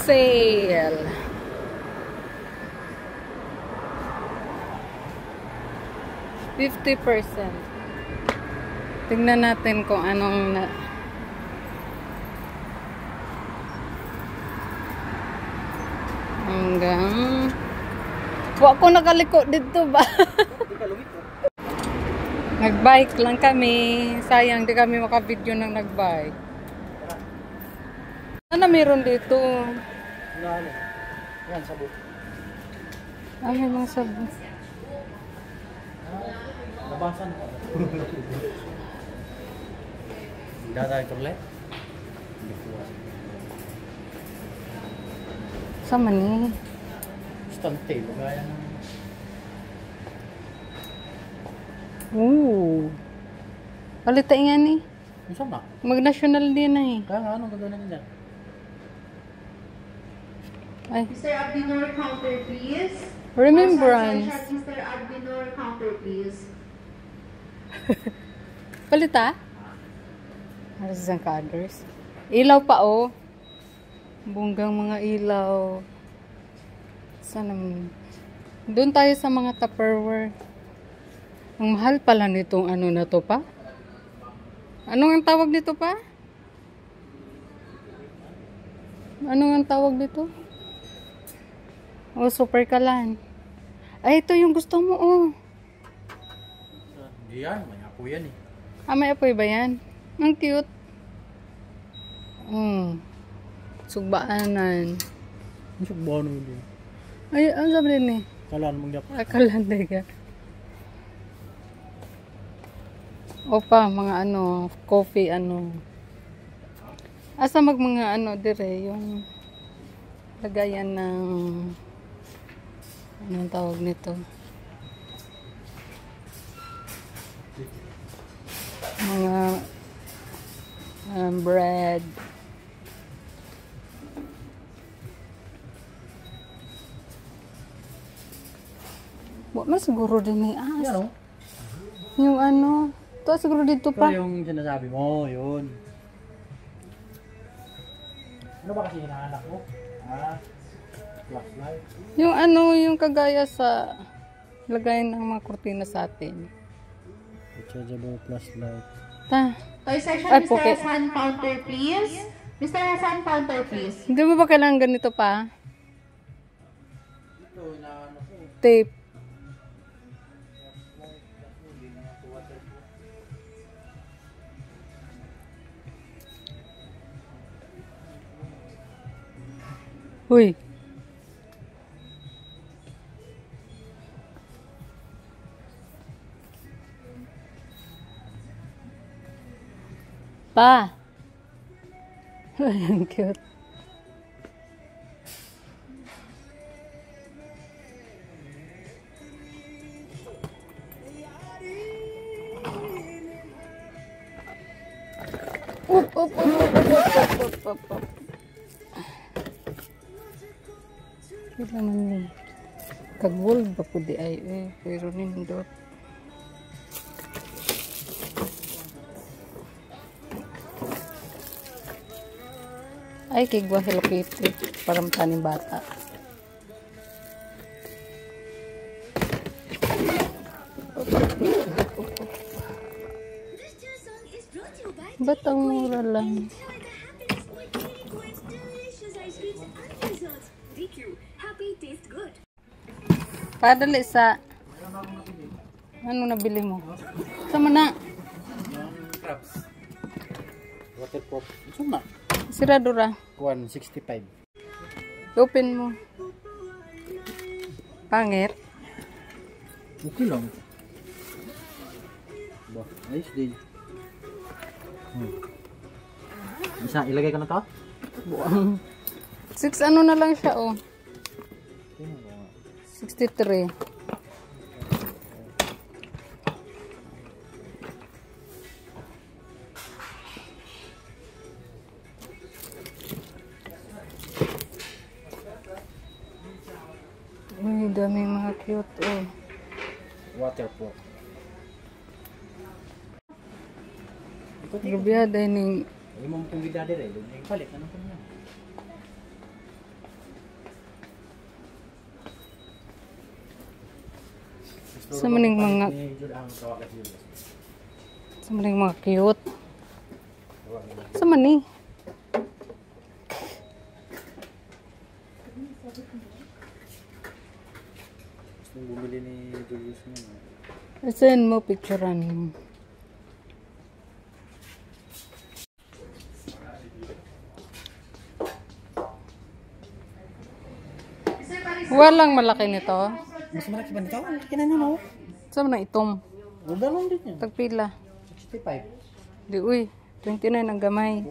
sale. %50. Tingnan natin kung anong hanggang wa ko nakaliko dito ba. Nagbike lang kami. Sayang di kami maka-video ng nagbike. Ano meron dito? Yan, sabon. Ay, may mga sabon. Labasan ko. Dada ito ulit? Sama ni? Stante, bagaya ng... Palita nga ni. Sama? Mag-national din na eh. Kaya nga, anong gagawin natin dyan? Ay. Mr. Abdinor, counter please. Remembrance. Mr. Abdinor, counter please. Palita? Aras ang kaders. Ilaw pa oh. Bunggang mga ilaw. Sana. Doon tayo sa mga Tupperware. Ang mahal pala nitong ano na to pa. Anong ang tawag dito pa? Anong ang tawag dito? Oh, super kalan. Ay, ito yung gusto mo, oh. Hindi yan, may apo yan eh. Ah, may apoy ba yan? Ang cute. Sugbaanan. Ang sugbano yun. Ay, ang sabi din eh. Kalaan mong yap. Akalan ka. Opa, mga ano, coffee, ano. Asa mga ano, dire, yung lagayan ng, anong tawag nito? Mga bread. Wala man siguro din ni as. Yan o. Yung ano, to siguro dito pa. Ito yung sinasabi mo, yun. Ano ba kasi hinahanap mo? Flashlight? Yung ano, yung kagaya sa lagayan ng mga kurtina sa atin. Rechargeable flashlight. Ta. Toy section, Ay, Mr. pocket. Hassan, counter please. Mr. Hassan, counter please. Hindi mo ba kailangan ganito pa? Ito, hinahanap ko. Tape. Uy. Pa. Ang cute. Up. Kailan man ni kag-gold ba po di ay pero nindot. Ay kigwa Hello Kitty para mataning bata. Ba't ang mura lang? Padali sa ano nabili mo? Sama na. Crabs. Waterproof. Suma. Siradura. 165. Open mo. Pangit. Okay lang. Ba, ayos din. Isa, ilagay ko na to? Buang. 6 ano na lang siya oh. 63. Uy, daming mga cute oh. Waterproof. Grabe din. Ay mo mong bidade rin. Yung palit, ano po niya? Sa maning mga cute. Sa maning. Gusto mong bumili ni Julius niya. Send mo picturean. Walang malaki nito. Mas malaki ba nito? Kinan nyo, no? Saan na itom? O, dalawang din yan. Tagpila. 65. Di uy, 29 ang gamay.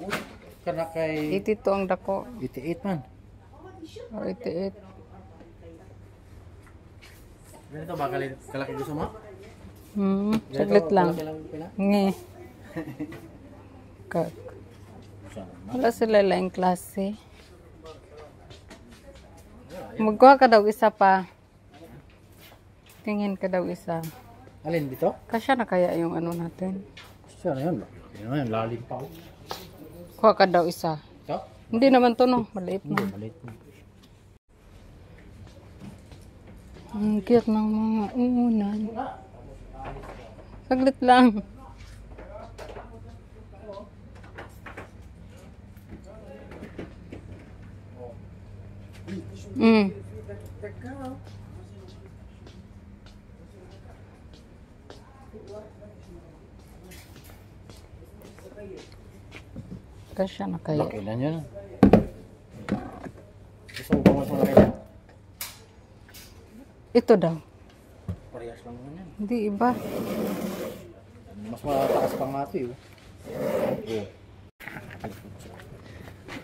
Kana kay 82 ang dako. 88 man. O 88. Ganito ba kalaki gusto mo? Saglit lang. Kalaki lang pila? Nge. Kak. Wala sila laing klase. Magkuha ka daw isa pa. Tingin ka daw isa. Alin dito? Kasya na kaya yung ano natin? Siya na yun. Yun na yun, lalim pa ako. Kuha ka daw isa. Ito? Hindi naman to no. Maliit Hindi, na. maliit na. Ang cute ng mga unan. Saglit lang. Kasya na kaya. Laki na yun. Gusto mo ba mas malaki yan? Ito daw. Parehas lang naman yan. Hindi iba. Mas mataas pang nga ito eh. Oo.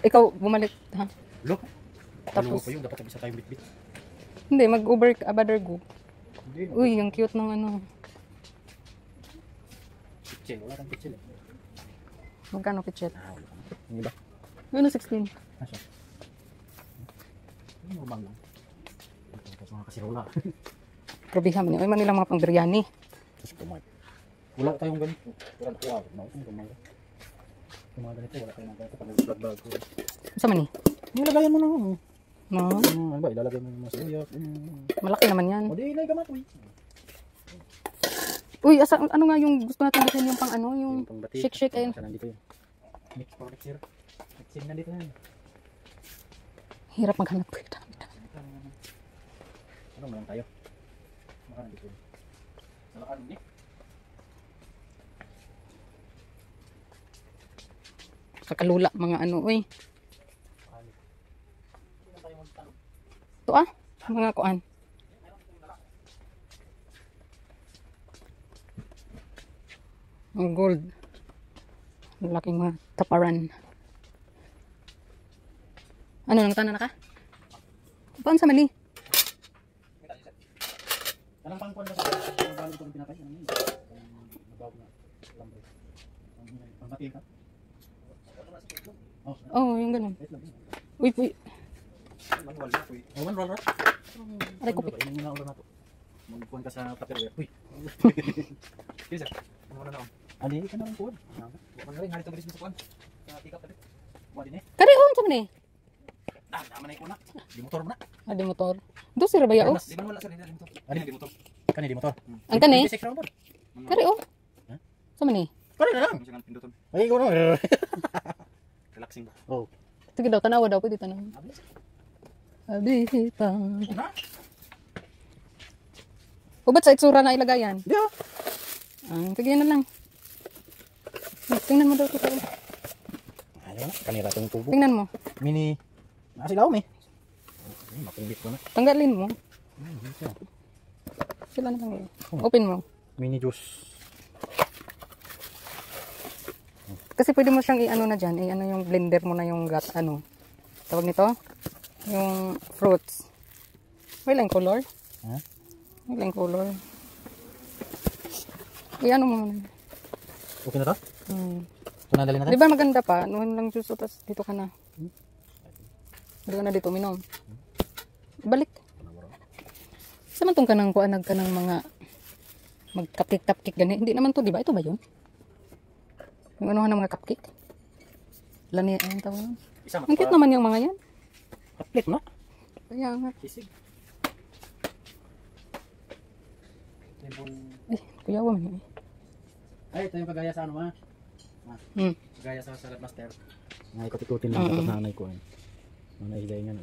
Ikaw bumalik ha. Look. Tapos pa yun, dapat isa tayong bit-bit. hindi mag-over abother go. Hindi. Uy, ang cute ng ano. Pitchel, wala kang pitchel eh. Magkano kitchet? Wala. Hindi ba? Ano 16? Asa? Normal lang. Tapos mga kasirola. Grabihan man. Ay man nilang mga pang biryani. Tapos kumain. Wala tayong ganito. Wala na kuha. Nausong kumain. Yung mga ganito, wala tayong mga ganito. Pag nag-vlog bago. Sa man eh? Nilagayan mo na ako. No? Ano ba? Ilalagay mo yung mga suya. Malaki naman yan. O di, ilay ka matoy. Uy, ano nga yung gusto natin bilhin yung pang ano? Yung shake ayun. Nandito yun. Mix for mixer. Mixing nandito yan. Hirap maghanap. Ano man tayo? Maka nandito yun. Salakan ni. Kakalula mga ano, uy. Ito ah, mga kuan. Ang gold. Ang laking mga taparan. Ano, nang tanan na ka? Paan sa mali? Anong pangkuan ba sa pangbalong ko ng pinapay? Ano yun? Nabawag na lambre. Pangbatiin ka? Oh, yung ganun. Uy, uy. Manual na, uy. Oh, manual na? Aray ko. Inom mo na ulo na to. Magkuhan ka sa tupperware. Uy. Kisa, ano na ako? Adi, ka na rin kuhan. Kuhan na rin, harito bilis mo sa kuhan. Sa tikap tabi. Kuhan din eh. Kari on sa mali. Ah, naman na yung kuna. Di motor mo na. Adi motor. Do sira ba yao? Di man wala sir, hindi motor. Adi, di motor. Kani di motor. Ang kani? 26 round ba? Kari on. Sa mali. Kani na lang. Ay, ikaw na. Relaxing ba? Oh. Sige daw, tanawa daw. Pwede tanawa. Abita. O ba't sa itsura na ilagayan? Di ah. Kagyan na lang. Tingnan mo daw ito. Ayaw na, kanira itong tubo. Tingnan mo. Mini, nasilaw eh. Makumbit ko na. Tanggalin mo. Sila na tanggalin. Open mo. Mini juice. Kasi pwede mo siyang i-ano na dyan. I-ano yung blender mo na yung ano. Tawag nito? Yung fruits. Wala yung color. Ha? Wala yung color. I-ano mo muna. Okay na to? So, nadali natin? Di ba maganda pa? Anuhan lang juice. Tapos dito ka na. Dito ka na dito. Minom. Balik. Samantong ka nang kuanag ka ng mga magkapik-tapkik gani. Hindi naman to, di ba? Ito ba yun? Yung anuhan ng mga cupcake. Lani, ayun tawag yun. Ang cute naman yung mga yan. Cupcake na? Kaya nga. Kisig. Cellphone. Kuya mo man. Ay, ito yung kagaya sa ano ma. Kagaya sa Salad Master. Nga ikot-ikutin lang tapos nanay ko. Mga nailay nga ano.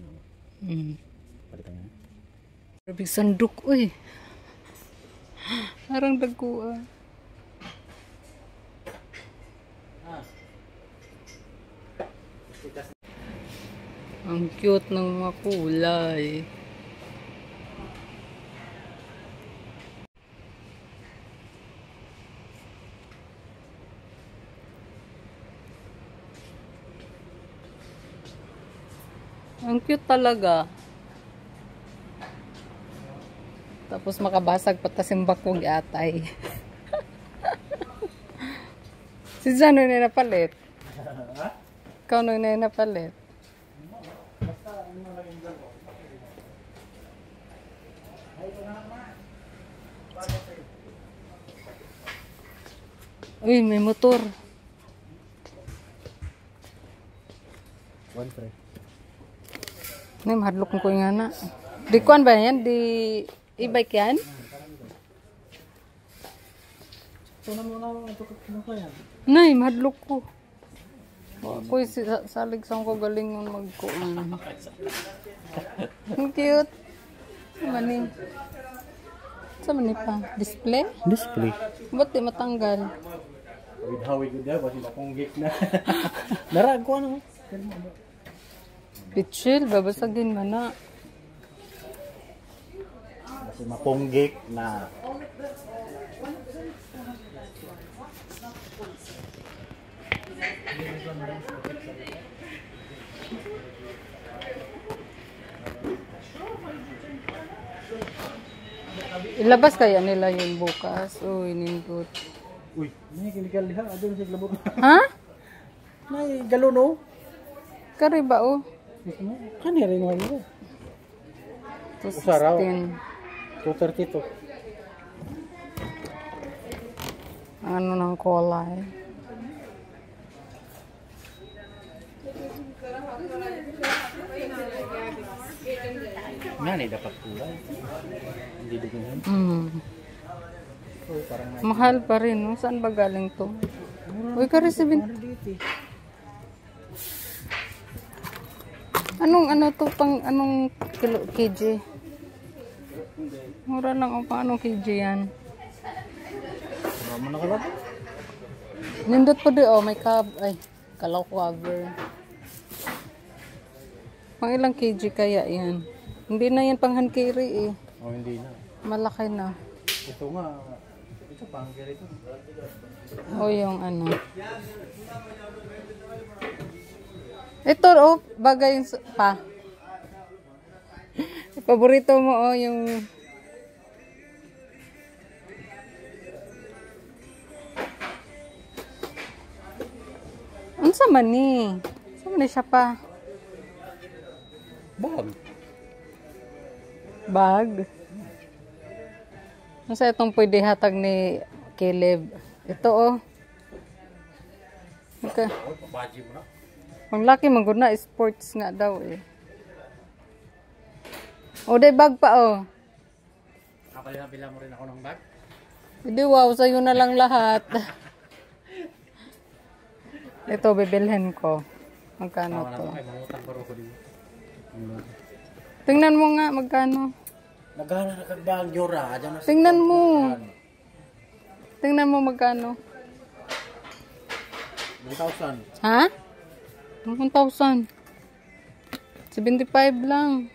Palitan nga. Grabe sandok, uy. Parang dagkuan. Ang cute ng mga kulay. Ang cute talaga. Tapos makabasag pa ta simbak kong atay. Si Jan na napalit. Ikaw na napalit. Uy, may motor. One pre. Nay, mahadlok ko nga na. Di kuan ba yan? Di e-bike yan? Tunan mo na ito ko yan. Nay, mahadlok ko. Ako'y salig sa ko galingon magkuan. Ang cute. Mani. Sa mani pa? Display? Display. Ba't di matanggal? With how we good there, basi mapunggik na. Narag ko ano. Pitchil, babasagin man na. Basi mapunggik na. Ilabas kaya nila yun bukas. Uy, nindot. Uy, may kilikal diha, adun sa labot. Ha? May galono. Kari ba oh? Kani rin mo yun. 216. 232. Ano ng kulay? Ngani dapat kulay. Hindi dugunan. Parang Mahal pa rin, no? Saan ba galing to? Uy, kari 7. Anong ano to pang anong kg? Mura lang o pang anong kg yan? mo nakalap. Nindot pa di oh, may ay, kalaw cover. Pang ilang kg kaya yan? Hindi na yan pang hand carry eh. Oh, hindi na. Malaki na. Ito nga, ito pang carry ito. O yung ano. Ito oh, bagay yung pa. Paborito mo oh yung unsa man ni? Unsa man ni siya pa? Bag. Bag. Unsa itong pwede hatag ni Caleb? Ito oh. Okay. Baji mo na. Ang laki man gud na sports nga daw eh. O day bag pa oh. Kapalila mo rin ako ng bag. Hindi wow, sa'yo na lang lahat. Ito bibilhin ko. Magkano to? Tingnan mo nga magkano. Nagana na kag Baguio ra, adyan na. Tingnan mo. Tingnan mo magkano. 1,000. Ha? 1,000. 75 lang.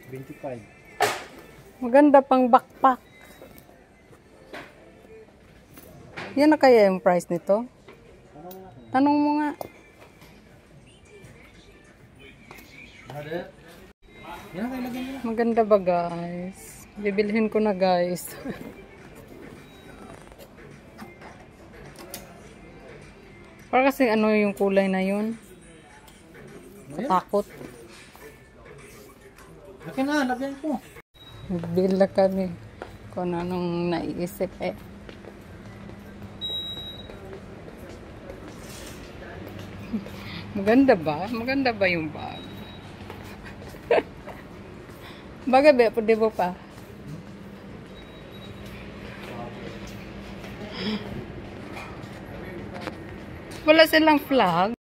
25. Maganda pang backpack. Yan na kaya yung price nito? Tanong mo nga. Yan ang ilagay nila. Maganda ba guys? Bibilhin ko na guys. Para kasi ano yung kulay na yun. Takot. Laki na, lagyan ko. Bila kami kung anong naiisip eh. Maganda ba? Maganda ba yung bag? Bagay ba? Pwede mo pa? Wala silang flag.